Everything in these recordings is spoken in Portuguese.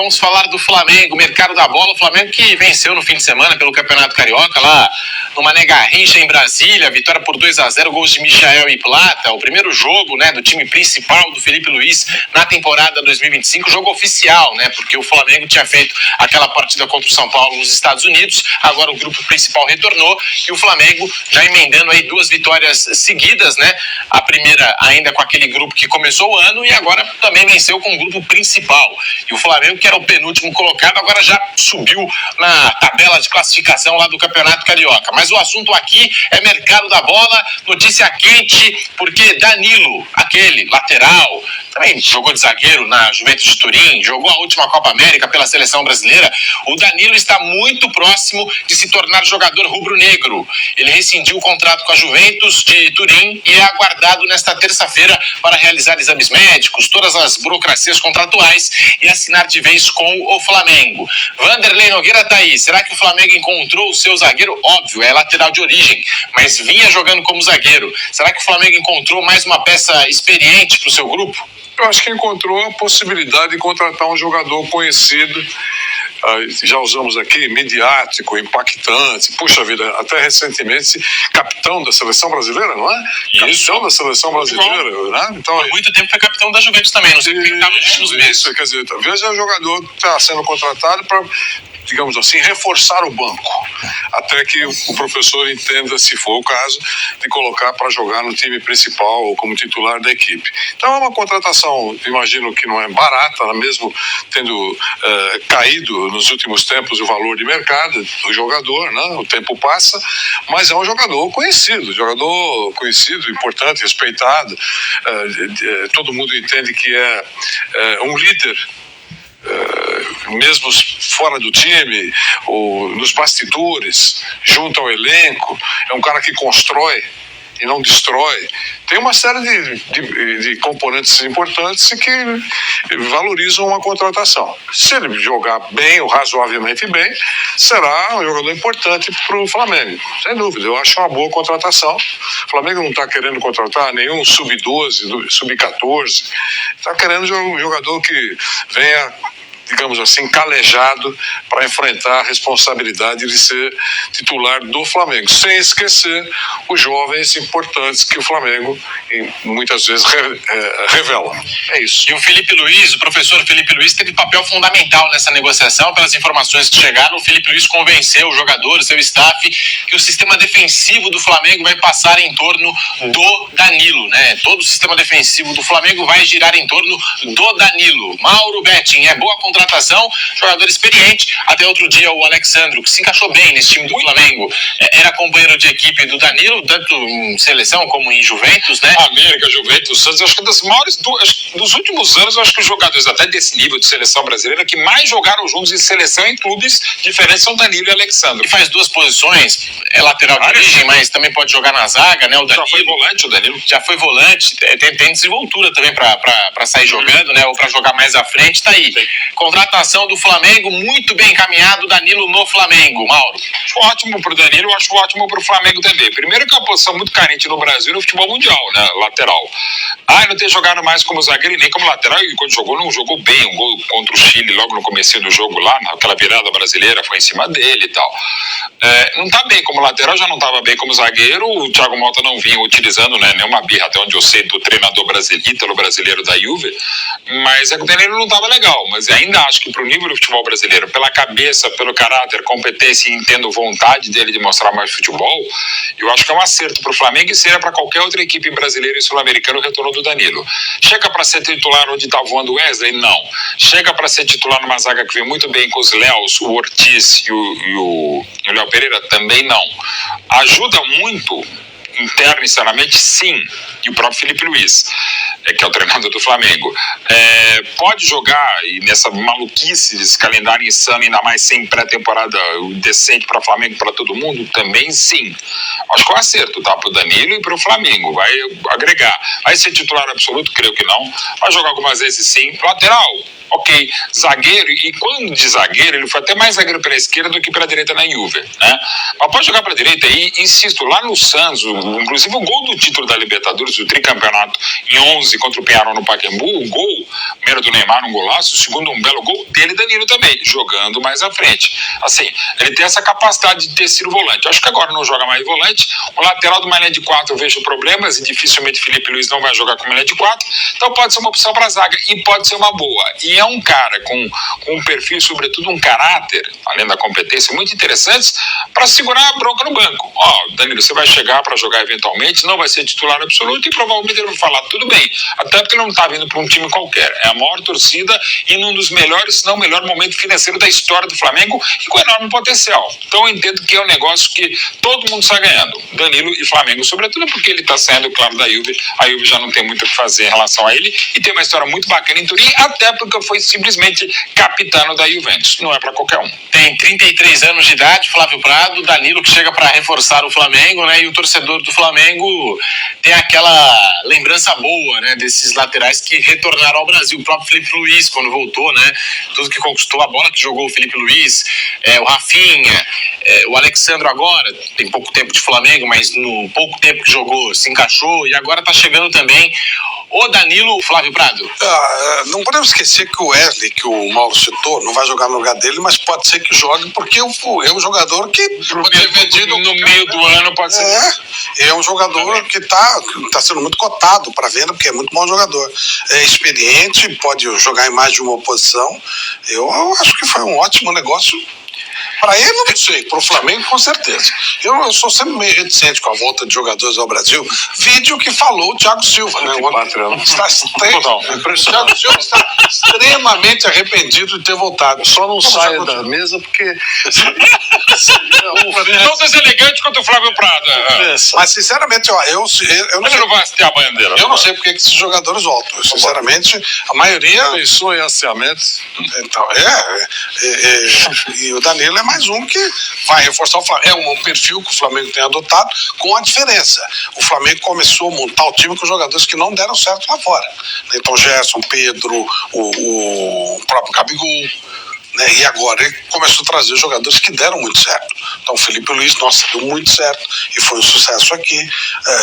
Vamos falar do Flamengo, mercado da bola. O Flamengo que venceu no fim de semana pelo Campeonato Carioca, lá no Mané Garrincha, em Brasília. Vitória por 2-0, gols de Michael e Plata. O primeiro jogo, né, do time principal do Felipe Luiz na temporada 2025. Jogo oficial, né, porque o Flamengo tinha feito aquela partida contra o São Paulo nos Estados Unidos. Agora o grupo principal retornou e o Flamengo já emendando aí 2 vitórias seguidas, né? A primeira ainda com aquele grupo que começou o ano e agora também venceu com o grupo principal. E o Flamengo, que era o penúltimo colocado, agora já subiu na tabela de classificação lá do Campeonato Carioca. Mas o assunto aqui é mercado da bola, notícia quente, porque Danilo, aquele lateral, também jogou de zagueiro na Juventus de Turim, jogou a última Copa América pela seleção brasileira. O Danilo está muito próximo de se tornar jogador rubro-negro. Ele rescindiu o contrato com a Juventus de Turim e é aguardado nesta terça-feira para realizar exames médicos, todas as burocracias contratuais e assinar de vez com o Flamengo. Vanderlei Nogueira tá aí. Será que o Flamengo encontrou o seu zagueiro? Óbvio, é lateral de origem, mas vinha jogando como zagueiro. Será que o Flamengo encontrou mais uma peça experiente para o seu grupo? Eu acho que encontrou a possibilidade de contratar um jogador conhecido. Já usamos aqui, midiático, impactante, puxa vida, até recentemente capitão da seleção brasileira, não é? Isso. Capitão da seleção brasileira, né? Então, por muito tempo foi capitão da Juventus também, não sei o que estava nos últimos meses. Quer dizer, talvez é um jogador que está sendo contratado para, digamos assim, reforçar o banco, até que o professor entenda, se for o caso, de colocar para jogar no time principal ou como titular da equipe. Então é uma contratação, imagino que não é barata, mesmo tendo caído nos últimos tempos o valor de mercado do jogador, né? O tempo passa, mas é um jogador conhecido, importante, respeitado, todo mundo entende que é um líder, mesmo fora do time, ou nos bastidores, junto ao elenco. É um cara que constrói e não destrói. Tem uma série de componentes importantes que valorizam uma contratação. Se ele jogar bem ou razoavelmente bem, será um jogador importante para o Flamengo. Sem dúvida, eu acho uma boa contratação. O Flamengo não está querendo contratar nenhum sub-12, sub-14. Está querendo um jogador que venha, digamos assim, calejado para enfrentar a responsabilidade de ser titular do Flamengo, sem esquecer os jovens importantes que o Flamengo muitas vezes revela. É isso. E o Felipe Luiz, o professor Felipe Luiz, teve papel fundamental nessa negociação. Pelas informações que chegaram, o Felipe Luiz convenceu o jogador, o seu staff, que o sistema defensivo do Flamengo vai passar em torno do Danilo, né? Todo o sistema defensivo do Flamengo vai girar em torno do Danilo. Mauro Betting, é boa contratação, jogador experiente. Até outro dia o Alexandro, que se encaixou bem nesse time do Flamengo, era companheiro de equipe do Danilo, tanto em seleção como em Juventus, né? América, Juventus, Santos, acho que das maiores dos últimos anos, acho que os jogadores até desse nível de seleção brasileira que mais jogaram juntos em seleção em clubes diferentes são Danilo e Alexandro. E faz 2 posições, é lateral de origem, mas também pode jogar na zaga, né? O Danilo já foi volante, o Danilo. Já foi volante, tem desenvoltura também para sair jogando, né? Ou para jogar mais à frente, tá aí. Contratação do Flamengo, muito bem encaminhado, Danilo no Flamengo. Mauro? Acho ótimo pro Danilo, acho ótimo pro Flamengo também. Primeiro que é uma posição muito carente no Brasil no futebol mundial, né? Lateral. Não ter jogado mais como zagueiro e nem como lateral, e quando jogou, não jogou bem. Um gol contra o Chile logo no começo do jogo lá, naquela virada brasileira, foi em cima dele e tal. Não tá bem como lateral, já não tava bem como zagueiro. O Thiago Mota não vinha utilizando, né, nenhuma birra, até onde eu sei, do treinador brasileiro da Juve, mas é que o Danilo não tava legal. Mas ainda acho que pro nível do futebol brasileiro, pela cabeça, pelo caráter, competência e entendo vontade dele de mostrar mais futebol, eu acho que é um acerto pro Flamengo e seria para qualquer outra equipe brasileira e sul-americana o retorno do Danilo. Chega para ser titular onde tá voando o Wesley? Não. Chega para ser titular numa zaga que vem muito bem com os Léos, o Ortiz e o Léo Pereira? Também não. Ajuda muito interno e externamente, sim. E o próprio Felipe Luiz, que é o treinador do Flamengo, pode jogar, e nessa maluquice desse calendário insano, ainda mais sem pré-temporada decente para o Flamengo, para todo mundo, também sim. Acho que é um acerto, tá? Para o Danilo e para o Flamengo. Vai agregar. Vai ser titular absoluto? Creio que não. Vai jogar algumas vezes sim. Lateral? ok, zagueiro, e quando de zagueiro, ele foi até mais zagueiro pela esquerda do que pela direita na Juve, né? Mas pode jogar pela direita, e insisto, lá no Santos, inclusive o gol do título da Libertadores, do tricampeonato em 11 contra o Peñarol no Pacaembu, o gol, primeiro do Neymar, um golaço, o segundo um belo gol dele, Danilo também, jogando mais à frente. Assim, ele tem essa capacidade de ter sido volante. Acho que agora não joga mais volante. O lateral de uma linha de 4 eu vejo problemas e dificilmente Felipe Luiz não vai jogar com uma linha de 4. Então pode ser uma opção para a zaga e pode ser uma boa. E é um cara com um perfil, sobretudo um caráter, além da competência, muito interessantes para segurar a bronca no banco. Danilo, você vai chegar para jogar eventualmente, não vai ser titular absoluto e provavelmente ele vai falar, tudo bem. Até porque ele não está vindo para um time qualquer. É a maior torcida e num dos melhores, se não o melhor momento financeiro da história do Flamengo e com enorme potencial. Então eu entendo que é um negócio que todo mundo está ganhando. Danilo e Flamengo, sobretudo porque ele está saindo, claro, da Juve. A Juve já não tem muito o que fazer em relação a ele e tem uma história muito bacana em Turim, até porque foi simplesmente capitão da Juventus. Não é para qualquer um. Tem 33 anos de idade, Flávio Prado, Danilo que chega para reforçar o Flamengo, né? E o torcedor do Flamengo tem aquela lembrança boa, né? Desses laterais que retornaram ao Brasil. O próprio Felipe Luiz, quando voltou, né? Tudo que conquistou, a bola que jogou o Felipe Luiz, o Rafinha, o Alexandro agora, tem pouco tempo de Flamengo, mas no pouco tempo que jogou, se encaixou e agora tá chegando também o Danilo. Flávio Prado. Não podemos esquecer que o Wesley, que o Mauro citou, não vai jogar no lugar dele, mas pode ser que jogue porque é um jogador que pode ser vendido no meio do ano, pode ser. É um jogador que tá sendo muito cotado para venda, porque é muito bom jogador. É experiente, pode jogar em mais de uma posição. Eu acho que foi um ótimo negócio. Para ele, não sei. Para o Flamengo, com certeza. Eu sou sempre meio reticente com a volta de jogadores ao Brasil. Vídeo que falou o Thiago Silva, né? O Thiago Silva está extremamente arrependido de ter voltado. Só não saia da mesa porque... Todos elegantes quanto o Flávio Prado. Mas, sinceramente, eu não sei. Não vai ter a bandeira. Eu não sei porque que esses jogadores voltam. Sinceramente, a maioria... Pensou em aciamentos. Então, e o Danilo é mais um que vai reforçar o Flamengo. É um perfil que o Flamengo tem adotado, com a diferença. O Flamengo começou a montar o time com jogadores que não deram certo lá fora. Então, Gerson, Pedro, o próprio Gabigol. Né? E agora ele começou a trazer jogadores que deram muito certo. Então o Felipe Luiz, nossa, deu muito certo e foi um sucesso aqui.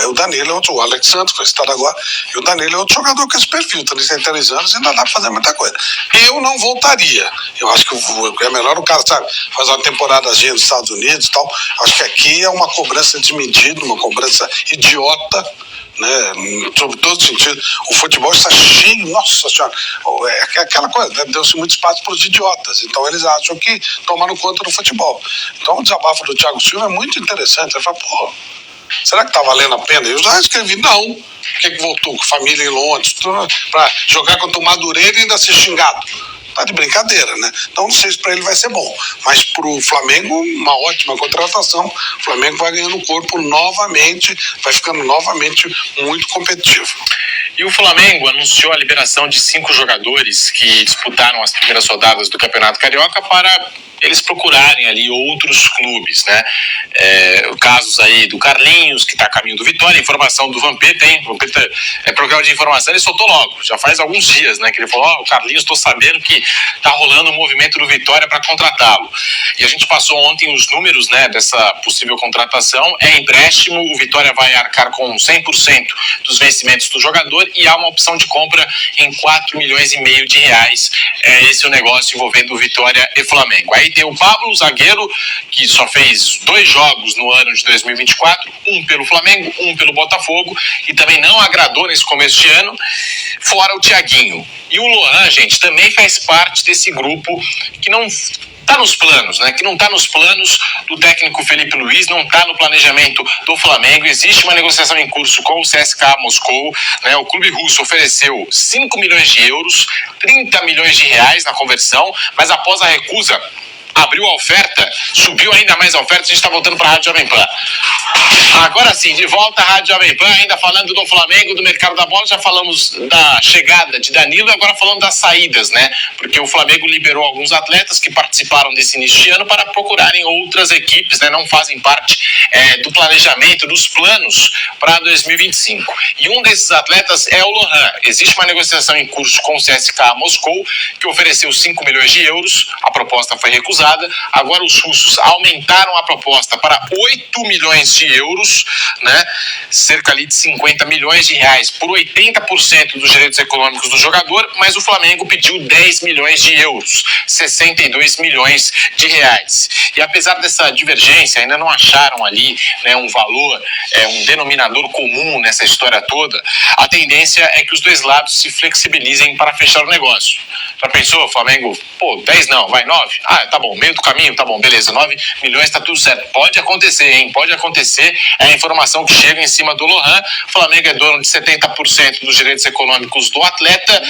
O Danilo é outro, o Alexandre foi citado agora, e o Danilo é outro jogador com esse perfil, 33 anos e ainda dá pra fazer muita coisa. Eu não voltaria. Eu acho que é melhor o cara, sabe, fazer uma temporadazinha nos Estados Unidos e tal. Acho que aqui é uma cobrança desmedida, uma cobrança idiota, né, sobre todo sentido. O futebol está cheio, nossa senhora, é aquela coisa, né, deu-se muito espaço para os idiotas, então eles acham que tomaram conta do futebol. Então o desabafo do Thiago Silva é muito interessante. Ele fala, será que tá valendo a pena? Eu já escrevi, não. Por que voltou com família em Londres para jogar contra o Madureira e ainda ser xingado? Tá de brincadeira, né? Então não sei se para ele vai ser bom, mas pro Flamengo uma ótima contratação. O Flamengo vai ganhando corpo novamente, vai ficando novamente muito competitivo. E o Flamengo anunciou a liberação de 5 jogadores que disputaram as primeiras rodadas do Campeonato Carioca para eles procurarem ali outros clubes, né? Casos aí do Carlinhos, que está a caminho do Vitória, informação do Vampeta, hein? O Vampeta é programa de informação, ele soltou logo, já faz alguns dias, né? Que ele falou, o Carlinhos, estou sabendo que tá rolando um movimento do Vitória para contratá-lo. E a gente passou ontem os números, né, dessa possível contratação. É empréstimo, o Vitória vai arcar com 100% dos vencimentos do jogador e há uma opção de compra em 4,5 milhões de reais. Esse é o negócio envolvendo o Vitória e Flamengo. Aí tem o Pablo, zagueiro, que só fez 2 jogos no ano de 2024, um pelo Flamengo, um pelo Botafogo, e também não agradou nesse começo de ano, fora o Thiaguinho. E o Lohan, gente, também faz parte desse grupo que não está nos planos, né? Que não está nos planos do técnico Felipe Luiz, não está no planejamento do Flamengo. Existe uma negociação em curso com o CSKA Moscou, né? O clube russo ofereceu 5 milhões de euros, 30 milhões de reais na conversão, mas após a recusa abriu a oferta, subiu ainda mais a oferta, a gente está voltando para a Rádio Jovem Pan. Agora sim, de volta à Rádio Jovem Pan, ainda falando do Flamengo, do mercado da bola, já falamos da chegada de Danilo, agora falando das saídas, né? Porque o Flamengo liberou alguns atletas que participaram desse início de ano para procurarem outras equipes, né? Não fazem parte do planejamento, dos planos para 2025. E um desses atletas é o Lohan. Existe uma negociação em curso com o CSKA Moscou, que ofereceu 5 milhões de euros, a proposta foi recusada, agora os russos aumentaram a proposta para 8 milhões de euros, né? Cerca ali de 50 milhões de reais por 80% dos direitos econômicos do jogador, mas o Flamengo pediu 10 milhões de euros, 62 milhões de reais. E apesar dessa divergência, ainda não acharam ali, né, um valor, um denominador comum nessa história toda, a tendência é que os dois lados se flexibilizem para fechar o negócio. Já pensou, Flamengo? 10 não, vai 9? Ah, tá bom, meio do caminho, tá bom, beleza, 9 milhões tá tudo certo. Pode acontecer, hein? Pode acontecer, é a informação que chega em cima do Lohan. O Flamengo é dono de 70% dos direitos econômicos do atleta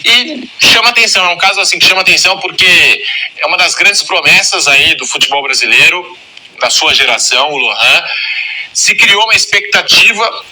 e chama atenção, é um caso assim que chama atenção porque é uma das grandes promessas aí do futebol brasileiro, da sua geração, o Lohan. Se criou uma expectativa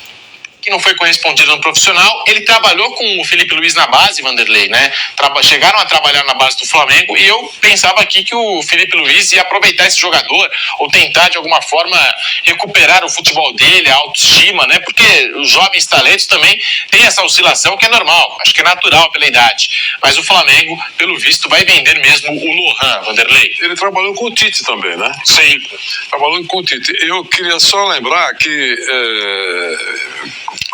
que não foi correspondido no profissional. Ele trabalhou com o Felipe Luiz na base, Vanderlei, né? Chegaram a trabalhar na base do Flamengo e eu pensava aqui que o Felipe Luiz ia aproveitar esse jogador ou tentar de alguma forma recuperar o futebol dele, a autoestima, né? Porque os jovens talentos também têm essa oscilação que é normal, acho que é natural pela idade. Mas o Flamengo, pelo visto, vai vender mesmo o Lohan, Vanderlei. Ele trabalhou com o Tite também, né? Sim. Trabalhou com o Tite. Eu queria só lembrar que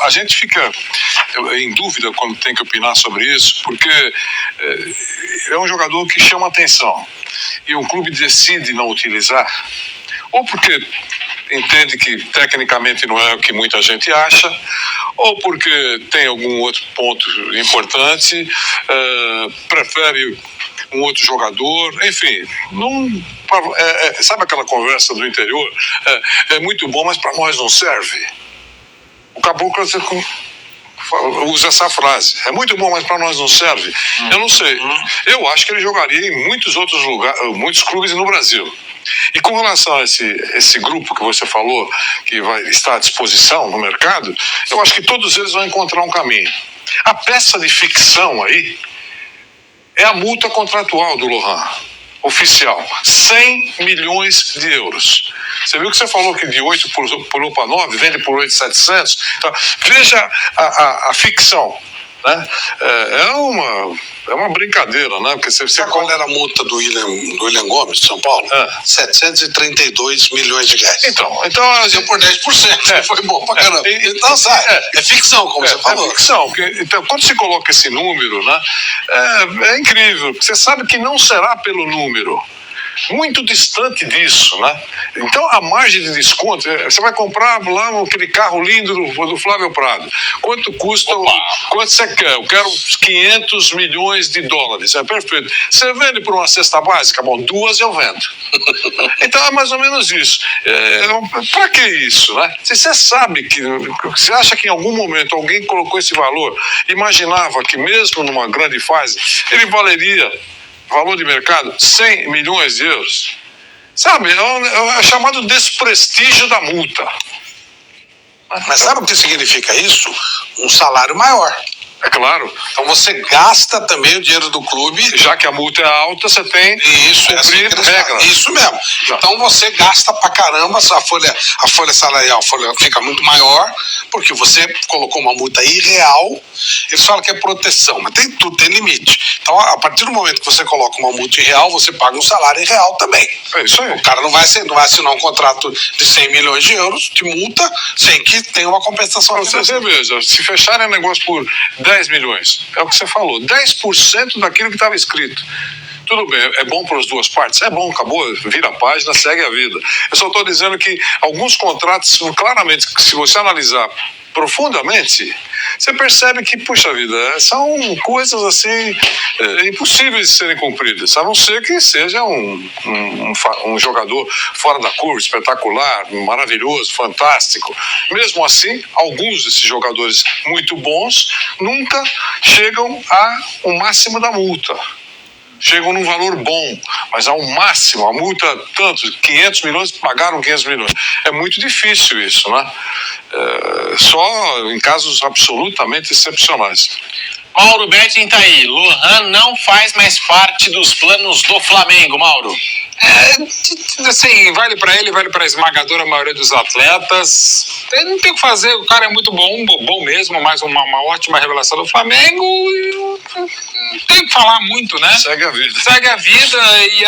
a gente fica em dúvida quando tem que opinar sobre isso, porque é um jogador que chama atenção e o clube decide não utilizar, ou porque entende que tecnicamente não é o que muita gente acha, ou porque tem algum outro ponto importante, prefere um outro jogador, enfim, sabe aquela conversa do interior? É muito bom, mas para nós não serve. O Caboclo usa essa frase. É muito bom, mas para nós não serve. Eu não sei. Eu acho que ele jogaria em muitos outros lugares, muitos clubes no Brasil. E com relação a esse grupo que você falou, que vai estar à disposição no mercado, eu acho que todos eles vão encontrar um caminho. A peça de ficção aí é a multa contratual do Lohan, oficial, 100 milhões de euros. Você viu que você falou que de 8 pulou para 9, vende por 8.700? Então, veja a ficção, né? É uma brincadeira, né? Porque você qual era a multa do William Gomes, de São Paulo? 732 milhões de reais. Então deu por 10%. Foi bom pra caramba. Então, sabe, é ficção, como você falou. É ficção. Então, quando se coloca esse número, né? É incrível. Você sabe que não será pelo número. Muito distante disso, né? Então a margem de desconto, você vai comprar lá aquele carro lindo do Flávio Prado. Quanto custa? Quanto você quer? Eu quero 500 milhões de dólares. É perfeito. Você vende por uma cesta básica? Bom, 2 eu vendo. Então é mais ou menos isso. Para que isso, né? Você sabe que você acha que em algum momento alguém colocou esse valor, imaginava que mesmo numa grande fase ele valeria valor de mercado 100 milhões de euros. Sabe, é chamado desprestígio da multa. Mas sabe o que significa isso? Um salário maior. É claro. Então você gasta também o dinheiro do clube. Já que a multa é alta, você tem isso, cumprir regra. Isso mesmo. Então você gasta pra caramba, a folha salarial fica muito maior, porque você colocou uma multa irreal. Eles falam que é proteção, mas tudo tem limite. Então, a partir do momento que você coloca uma multa irreal, você paga um salário irreal também. É isso aí. O cara não vai assinar um contrato de 100 milhões de euros de multa sem que tenha uma compensação. Você veja, se fecharem negócio por 10 milhões, é o que você falou, 10% daquilo que estava escrito. Tudo bem, é bom para as duas partes? É bom, acabou, vira a página, segue a vida. Eu só estou dizendo que alguns contratos, claramente, se você analisar profundamente, você percebe que, puxa vida, são coisas assim impossíveis de serem cumpridas, a não ser que seja um jogador fora da curva, espetacular, maravilhoso, fantástico. Mesmo assim, alguns desses jogadores muito bons nunca chegam ao máximo da multa. chegam num valor bom, mas ao máximo, a multa, tanto, 500 milhões, pagaram 500 milhões. É muito difícil isso, né? Só em casos absolutamente excepcionais. Mauro Betting tá aí. Lohan não faz mais parte dos planos do Flamengo, Mauro. Assim, vale pra ele, vale pra esmagadora maioria dos atletas. Ele não tem o que fazer, o cara é muito bom mesmo, mais uma ótima revelação do Flamengo. Não tem o que falar muito, né? Segue a vida. Segue a vida e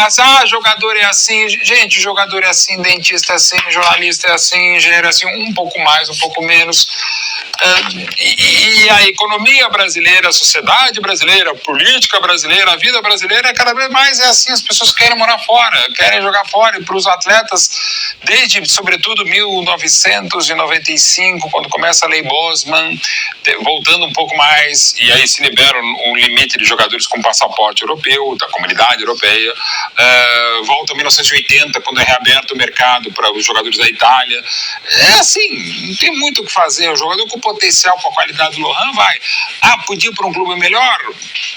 jogador é assim. Gente, jogador é assim, dentista é assim, jornalista é assim, engenheiro é assim, um pouco mais, um pouco menos. E a economia brasileira, a sociedade brasileira, a política brasileira, a vida brasileira, cada vez mais é assim. As pessoas querem morar fora, querem jogar fora. E para os atletas, desde, sobretudo, 1995, quando começa a Lei Bosman, voltando um pouco mais, e aí se libera um limite de jogadores com passaporte europeu, da Comunidade Europeia. Volta 1980, quando é reaberto o mercado para os jogadores da Itália. É assim, não tem muito o que fazer. O jogador com potencial, com a qualidade do Lohan, vai. Podia ir para um clube melhor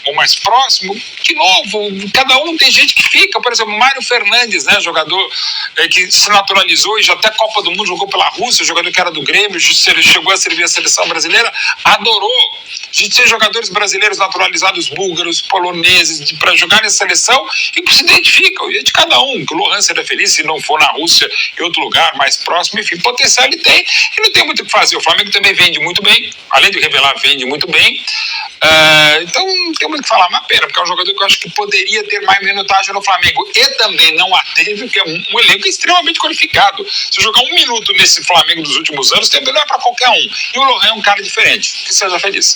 ou mais próximo? De novo, cada um tem gente que fica. Por exemplo, Mário Fernandes, né, jogador que se naturalizou e já até Copa do Mundo jogou pela Rússia, jogador que era do Grêmio, chegou a servir a seleção brasileira, adorou. A gente tem jogadores brasileiros naturalizados, búlgaros, poloneses, para jogar nessa seleção e que se identificam. E é de cada um, que o Lohan seria feliz se não for na Rússia, em outro lugar mais próximo. Enfim, potencial ele tem e não tem muito o que fazer. O Flamengo também vende muito bem, além de revelar, vende muito bem. Então não tem muito o que falar, uma pena, porque é um jogador que eu acho que poderia ter mais minutagem no Flamengo e também não a teve, porque é um elenco extremamente qualificado. Se jogar 1 minuto nesse Flamengo dos últimos anos, também não é para qualquer um. E o Lohan é um cara diferente. Que seja feliz.